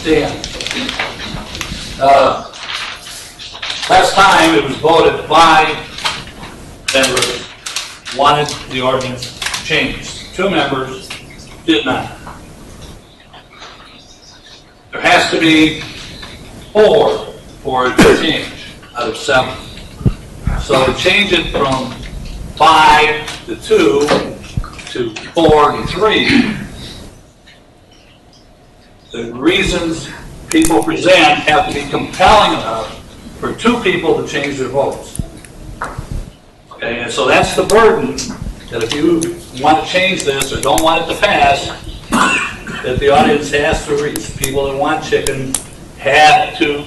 Dan. Last time it was voted 5 members wanted the ordinance changed. 2 members did not. There has to be 4 for it to change out of 7. So to change it from 5 to 2 to 4 to 3, the reasons people present have to be compelling enough for 2 people to change their votes. Okay, and so that's the burden, that if you want to change this or don't want it to pass, that the audience has to reach. People that want chicken have to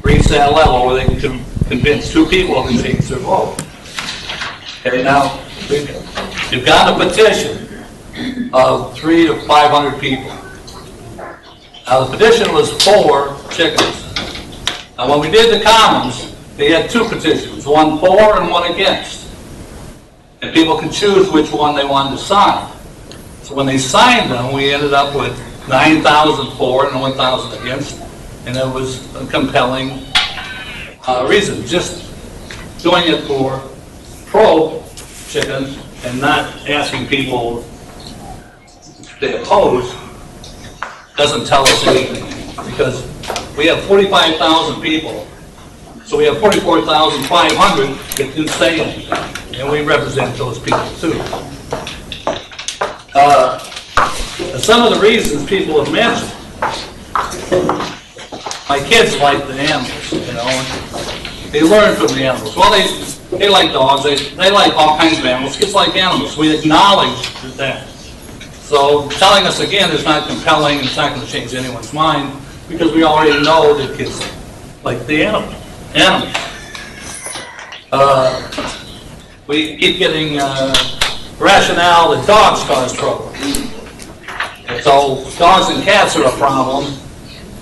reach that level where they can convince 2 people to change their vote. Okay, now, you've got a petition of 300 to 500 people. Now, the petition was for chickens. Now, when we did the commons, they had 2 petitions, one for and one against. And people could choose which one they wanted to sign. So when they signed them, we ended up with 9,000 for and 1,000 against, and it was a compelling reason. Just doing it for pro-chickens and not asking people if they oppose doesn't tell us anything, because we have 45,000 people, so we have 44,500 that didn't say anything, and we represent those people too. Some of the reasons people have mentioned, my kids like the animals, you know, and they learn from the animals. Well, they like dogs, they like all kinds of animals. Kids like animals. We acknowledge that. So telling us again is not compelling, and it's not going to change anyone's mind, because we already know that kids like the animals. We keep getting rationale that dogs cause trouble. And so dogs and cats are a problem,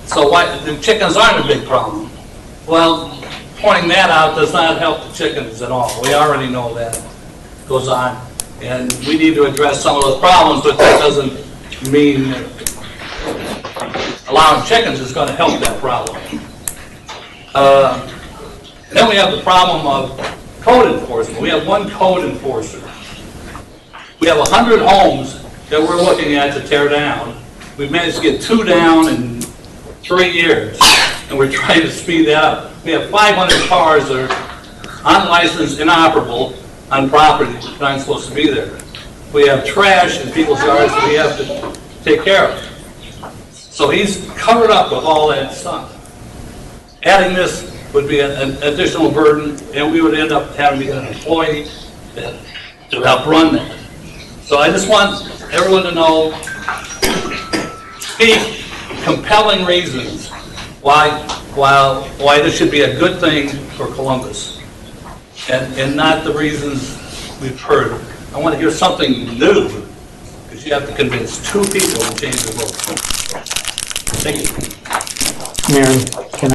so why the chickens aren't a big problem? Well, pointing that out does not help the chickens at all. We already know that goes on. And we need to address some of those problems, but that doesn't mean that allowing chickens is going to help that problem. Then we have the problem of code enforcement. We have one code enforcer. We have 100 homes that we're looking at to tear down. We've managed to get 2 down in 3 years, and we're trying to speed that up. We have 500 cars that are unlicensed, inoperable, on property that aren't supposed to be there. We have trash in people's yards that we have to take care of. So he's covered up with all that stuff. Adding this would be an additional burden, and we would end up having to get an employee to help run that. So I just want everyone to know, speak compelling reasons why this should be a good thing for Columbus, and not the reasons we've heard. I want to hear something new, because you have to convince 2 people to change their vote. Thank you. Mayor, can